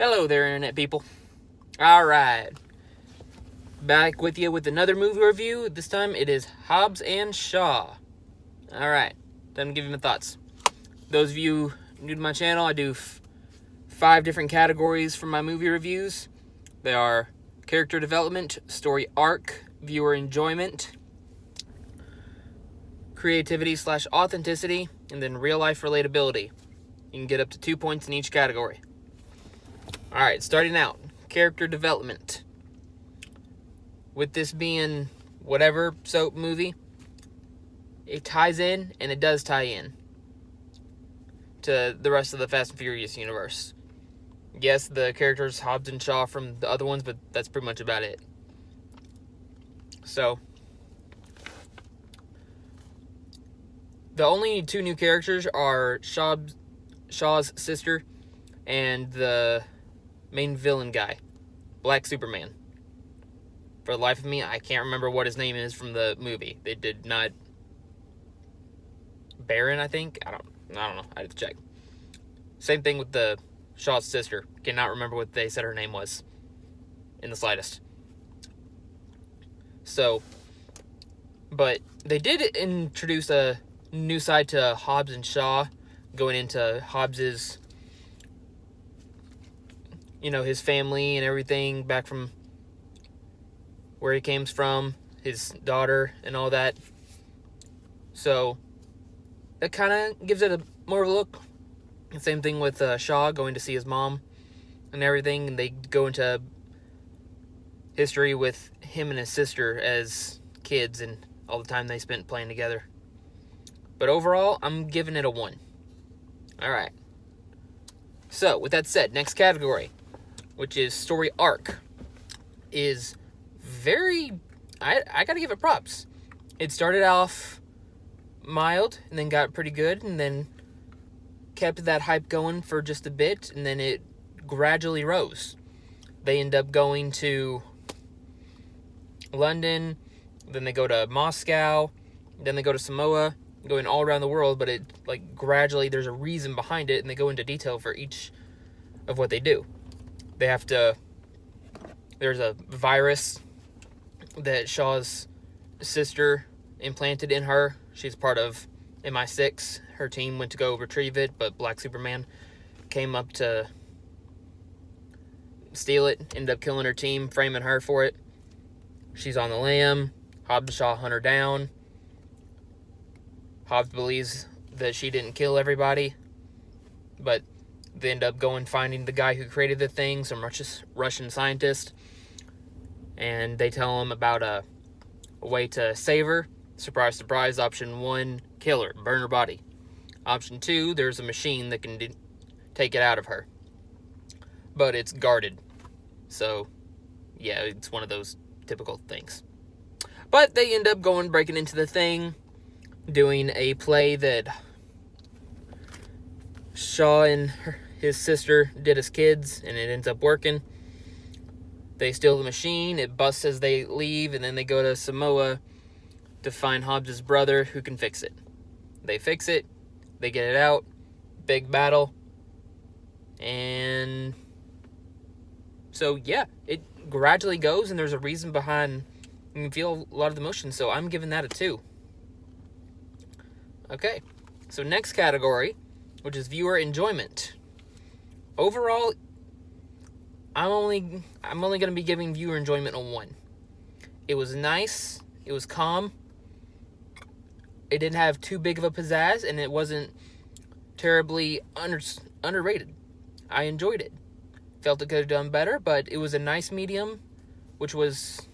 Hello there, internet people. Alright. Back with you with another movie review. This time it is Hobbs and Shaw. Alright. Time to give you my thoughts. Those of you new to my channel, I do 5 different categories for my movie reviews. They are character development, story arc, viewer enjoyment, creativity/authenticity, and then real life relatability. You can get up to 2 points in each category. Alright, starting out, character development. With this being whatever soap movie, it ties in, and it does tie in to the rest of the Fast and Furious universe. Yes, the characters Hobbs and Shaw from the other ones, but that's pretty much about it. So, the only 2 new characters are Shaw's sister and the main villain guy, Black Superman. For the life of me, I can't remember what his name is from the movie. They did not... Baron, I think? I don't know. I have to check. Same thing with the Shaw's sister. Cannot remember what they said her name was in the slightest. So, but they did introduce a new side to Hobbs and Shaw, going into Hobbs's, his family and everything back from where he came from, his daughter and all that. So that kind of gives it a more of a look. Same thing with Shaw going to see his mom and everything, and they go into history with him and his sister as kids and all the time they spent playing together. But overall, I'm giving it a 1. Alright. So, with that said, next category, which is story arc, is very... I gotta give it props. It started off mild, and then got pretty good, and then kept that hype going for just a bit, and then it gradually rose. They end up going to London, then they go to Moscow, then they go to Samoa, going all around the world, but it, gradually, there's a reason behind it, and they go into detail for each of what they do. They have to... There's a virus that Shaw's sister implanted in her. She's part of MI6. Her team went to go retrieve it, but Black Superman came up to steal it, ended up killing her team, framing her for it. She's on the lam. Hobbs Shaw hunt her down. Hobbs believes that she didn't kill everybody, but they end up finding the guy who created the thing, some Russian scientist, and they tell him about a way to save her. Surprise, surprise, option 1, kill her, burn her body. Option 2, there's a machine that can take it out of her, but it's guarded. So, yeah, it's one of those typical things. But they end up breaking into the thing, doing a play that Shaw and his sister did as kids, and it ends up working. They steal the machine, it busts as they leave, and then they go to Samoa to find Hobbs' brother who can fix it. They fix it, they get it out, big battle, and so yeah, it gradually goes, and there's a reason behind. You can feel a lot of the emotion, so I'm giving that a 2. Okay, so next category, which is viewer enjoyment. Overall, I'm only going to be giving viewer enjoyment a 1. It was nice, it was calm, it didn't have too big of a pizzazz, and it wasn't terribly underrated. I enjoyed it. Felt it could have done better, but it was a nice medium, which wasn't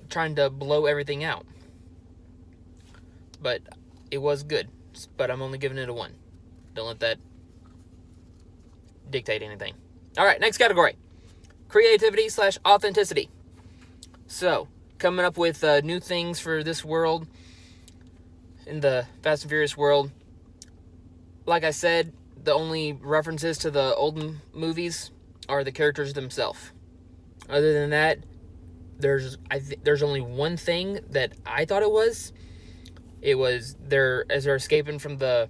trying to blow everything out. But it was good, but I'm only giving it a 1. Don't let that dictate anything. Alright, next category. Creativity/authenticity. So, coming up with new things for this world, in the Fast and Furious world. Like I said, the only references to the old movies are the characters themselves. Other than that, there's only one thing that I thought it was. It was as they're escaping from the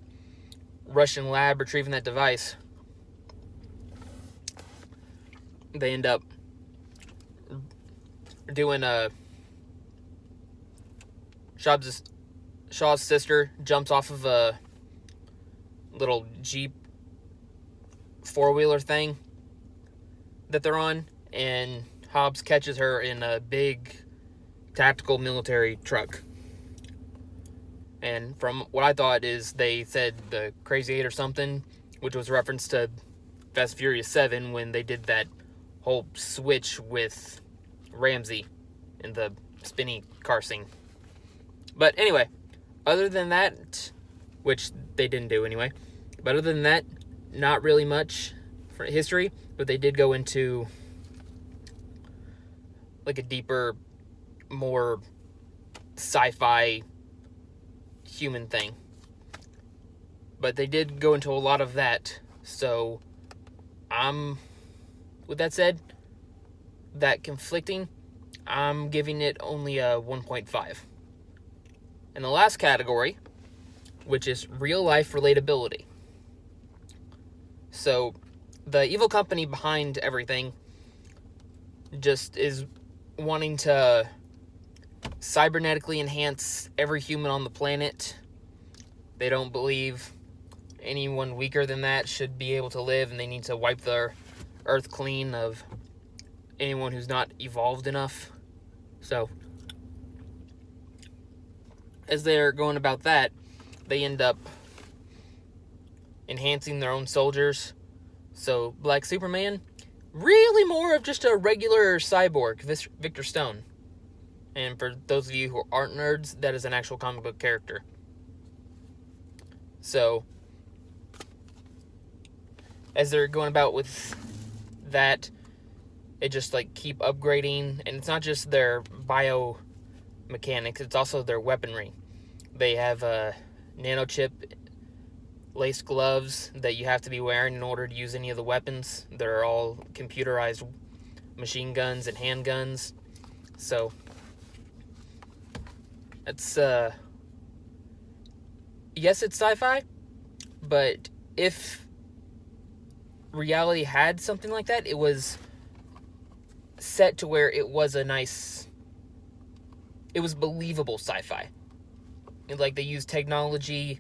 Russian lab retrieving that device. they end up doing Shaw's sister jumps off of a little Jeep 4-wheeler thing that they're on, and Hobbs catches her in a big tactical military truck. And from what I thought is they said the Crazy 8 or something, which was a reference to Fast and Furious 7 when they did that whole switch with Ramsey in the spinny car scene. But anyway, other than that, which they didn't do anyway, but other than that, not really much for history, but they did go into like a deeper, more sci-fi human thing. But they did go into a lot of that, so with that said, that conflicting, I'm giving it only a 1.5. And the last category, which is real life relatability. So the evil company behind everything just is wanting to cybernetically enhance every human on the planet. They don't believe anyone weaker than that should be able to live, and they need to wipe the earth clean of anyone who's not evolved enough. So as they're going about that, they end up enhancing their own soldiers. So Black Superman, really more of just a regular cyborg, Victor Stone. And for those of you who aren't nerds, that is an actual comic book character. So as they're going about with that, it just like keep upgrading, and it's not just their biomechanics, it's also their weaponry. They have a nanochip laced gloves that you have to be wearing in order to use any of the weapons. They're all computerized machine guns and handguns. So it's yes, it's sci-fi, but if reality had something like that, it was set to where it was believable sci-fi. Like, they used technology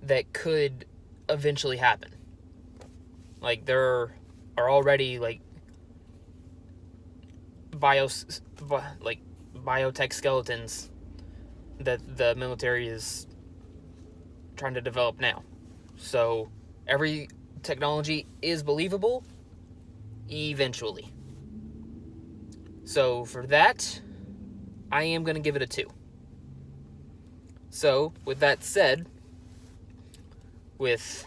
that could eventually happen. Like, there are already like biotech skeletons that the military is trying to develop now. So every technology is believable eventually. So for that, I am going to give it a 2. So with that said, with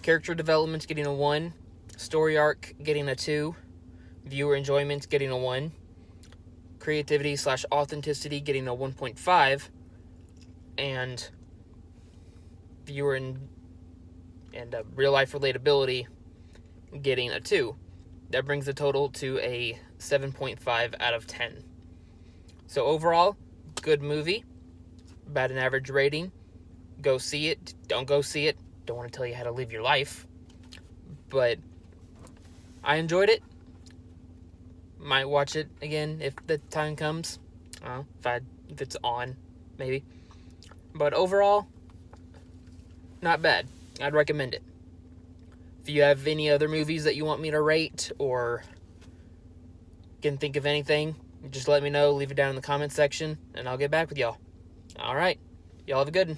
character development getting a 1, story arc getting a 2, viewer enjoyment getting a 1, creativity/authenticity getting a 1.5, and viewer and real life relatability getting a 2. That brings the total to a 7.5 out of 10. So overall, good movie, about an average rating. Go see it, don't go see it. Don't want to tell you how to live your life, but I enjoyed it. Might watch it again if the time comes. If it's on, maybe. But overall, not bad. I'd recommend it. If you have any other movies that you want me to rate, or can think of anything, just let me know. Leave it down in the comments section, and I'll get back with y'all. Alright. Y'all have a good one.